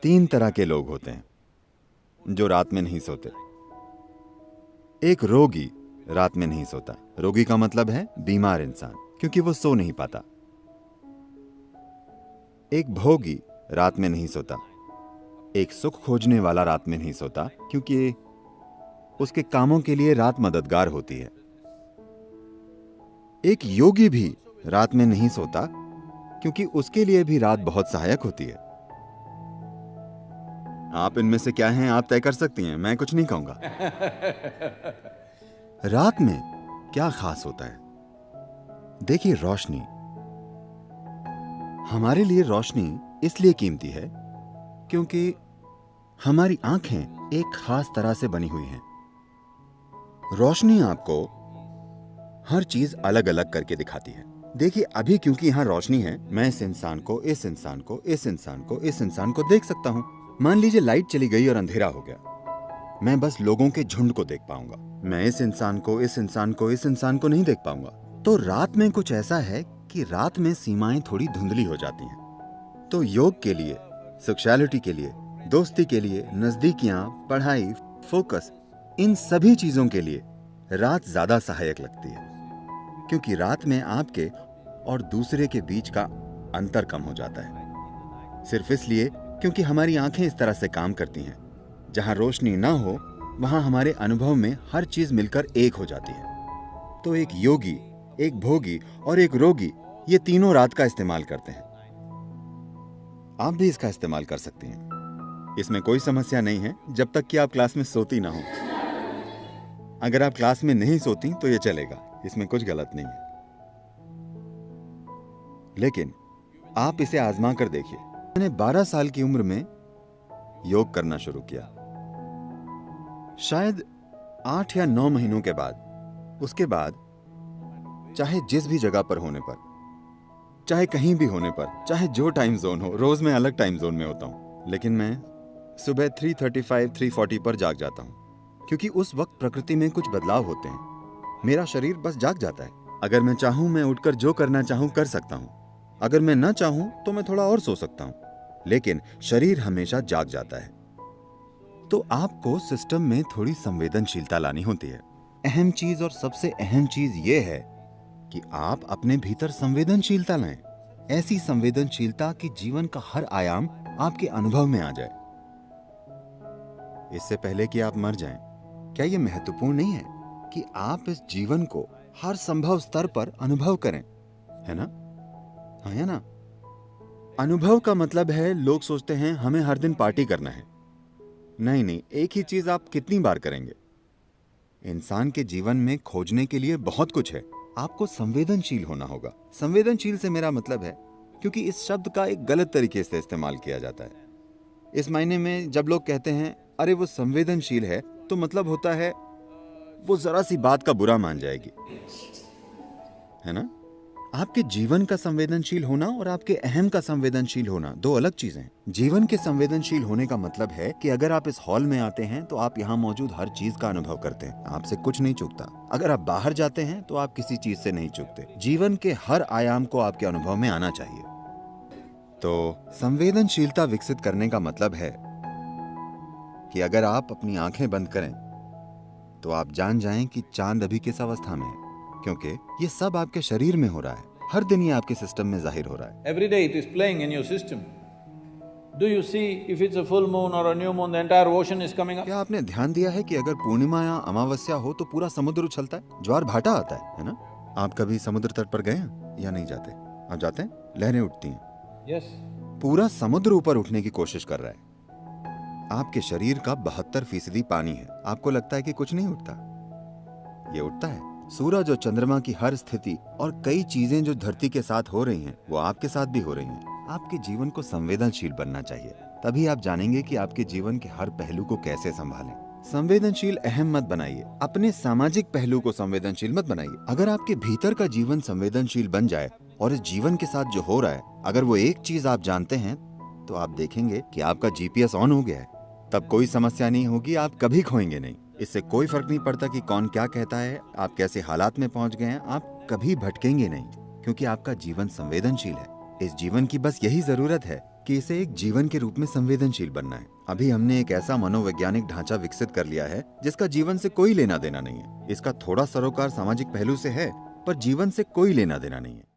तीन तरह के लोग होते हैं जो रात में नहीं सोते। एक रोगी रात में नहीं सोता। रोगी का मतलब है बीमार इंसान, क्योंकि वो सो नहीं पाता। एक भोगी रात में नहीं सोता। एक सुख खोजने वाला रात में नहीं सोता, क्योंकि उसके कामों के लिए रात मददगार होती है। एक योगी भी रात में नहीं सोता, क्योंकि उसके लिए भी रात बहुत सहायक होती है। आप इनमें से क्या हैं आप तय कर सकती हैं, मैं कुछ नहीं कहूंगा। रात में क्या खास होता है? देखिए, रोशनी। हमारे लिए रोशनी इसलिए कीमती है क्योंकि हमारी आंखें एक खास तरह से बनी हुई हैं। रोशनी आपको हर चीज अलग अलग करके दिखाती है। देखिए, अभी क्योंकि यहां रोशनी है, मैं इस इंसान को, इस इंसान को, इस इंसान को, इस इंसान को देख सकता हूं। मान लीजिए लाइट चली गई और अंधेरा हो गया, मैं बस लोगों के झुंड को देख पाऊंगा। मैं इस इंसान को, इस इंसान को, इस इंसान को नहीं देख पाऊंगा। तो रात में कुछ ऐसा है कि रात में सीमाएं थोड़ी धुंधली हो जाती हैं। तो योग के लिए, सेक्सुअलिटी के लिए, दोस्ती के लिए, नजदीकियां, पढ़ाई, फोकस, इन सभी चीजों के लिए रात ज्यादा सहायक लगती है, क्योंकि रात में आपके और दूसरे के बीच का अंतर कम हो जाता है। सिर्फ इसलिए क्योंकि हमारी आंखें इस तरह से काम करती हैं, जहां रोशनी ना हो वहां हमारे अनुभव में हर चीज मिलकर एक हो जाती है। तो एक योगी, एक भोगी और एक रोगी, ये तीनों रात का इस्तेमाल करते हैं। आप भी इसका इस्तेमाल कर सकती हैं। इसमें कोई समस्या नहीं है, जब तक कि आप क्लास में सोती ना हो। अगर आप क्लास में नहीं सोती तो ये चलेगा, इसमें कुछ गलत नहीं है। लेकिन आप इसे आजमा कर देखिए। मैंने 12 साल की उम्र में योग करना शुरू किया। शायद 8 या 9 महीनों के बाद, उसके बाद चाहे जिस भी जगह पर होने पर, चाहे कहीं भी होने पर, चाहे जो टाइम जोन हो, रोज मैं अलग टाइम जोन में होता हूं, लेकिन मैं सुबह 3:35, 3:40 पर जाग जाता हूं, क्योंकि उस वक्त प्रकृति में कुछ बदलाव होते हैं। मेरा शरीर बस जाग जाता है। अगर मैं चाहूं, मैं उठकर जो करना चाहूं कर सकता हूं। अगर मैं ना चाहूं तो मैं थोड़ा और सो सकता हूं, लेकिन शरीर हमेशा जाग जाता है। तो आपको सिस्टम में थोड़ी संवेदनशीलता लानी होती है। अहम चीज और सबसे अहम चीज ये है कि आप अपने भीतर संवेदनशीलता लाएं। ऐसी संवेदनशीलता कि जीवन का हर आयाम आपके अनुभव में आ जाए। इससे पहले कि आप मर जाएं, क्या यह महत्वपूर्ण नहीं है कि आप इस जीवन को हर संभव स्तर पर अनुभव करें? है ना? हाँ, है ना? अनुभव का मतलब है, लोग सोचते हैं हमें हर दिन पार्टी करना है। नहीं नहीं, एक ही चीज आप कितनी बार करेंगे? इंसान के जीवन में खोजने के लिए बहुत कुछ है। आपको संवेदनशील होना होगा। संवेदनशील से मेरा मतलब है, क्योंकि इस शब्द का एक गलत तरीके से इस्तेमाल किया जाता है। इस मायने में जब लोग कहते हैं अरे वो संवेदनशील है, तो मतलब होता है वो जरा सी बात का बुरा मान जाएगी, है ना? आपके जीवन का संवेदनशील होना और आपके अहम का संवेदनशील होना दो अलग चीजें हैं। जीवन के संवेदनशील होने का मतलब है कि अगर आप इस हॉल में आते हैं तो आप यहाँ मौजूद हर चीज का अनुभव करते हैं, आपसे कुछ नहीं चूकता। अगर आप बाहर जाते हैं तो आप किसी चीज से नहीं चूकते। जीवन के हर आयाम को आपके अनुभव में आना चाहिए। तो संवेदनशीलता विकसित करने का मतलब है कि अगर आप अपनी आंखें बंद करें तो आप जान जाएं कि चांद अभी किस अवस्था में है, क्योंकि ये सब आपके शरीर में हो रहा है। हर दिन ये आपके सिस्टम में जाहिर हो रहा है। Every day it is playing in your system. Do you see if it's a full moon or a new moon, the entire ocean is coming up? क्या आपने ध्यान दिया है कि अगर पूर्णिमा या अमावस्या हो तो पूरा समुद्र उछलता है, ज्वार भाटा आता है ना? आप कभी समुद्र तट पर गए हैं या नहीं जाते? आप जाते हैं? लहरें उठती हैं। Yes. पूरा समुद्र ऊपर उठने की कोशिश कर रहा है। आपके शरीर का 72% पानी है। आपको लगता है कि कुछ नहीं उठता, ये उठता है। सूरज और चंद्रमा की हर स्थिति और कई चीजें जो धरती के साथ हो रही हैं, वो आपके साथ भी हो रही हैं। आपके जीवन को संवेदनशील बनना चाहिए, तभी आप जानेंगे कि आपके जीवन के हर पहलू को कैसे संभालें। संवेदनशील अहम मत बनाइए, अपने सामाजिक पहलू को संवेदनशील मत बनाइए। अगर आपके भीतर का जीवन संवेदनशील बन जाए और इस जीवन के साथ जो हो रहा है, अगर वो एक चीज आप जानते हैं, तो आप देखेंगे कि आपका जीपीएस ऑन हो गया है। तब कोई समस्या नहीं होगी, आप कभी खोएंगे नहीं। इससे कोई फर्क नहीं पड़ता कि कौन क्या कहता है, आप कैसे हालात में पहुंच गए हैं, आप कभी भटकेंगे नहीं, क्योंकि आपका जीवन संवेदनशील है। इस जीवन की बस यही जरूरत है कि इसे एक जीवन के रूप में संवेदनशील बनना है। अभी हमने एक ऐसा मनोवैज्ञानिक ढांचा विकसित कर लिया है जिसका जीवन से कोई लेना देना नहीं है। इसका थोड़ा सरोकार सामाजिक पहलू से है, पर जीवन से कोई लेना देना नहीं है।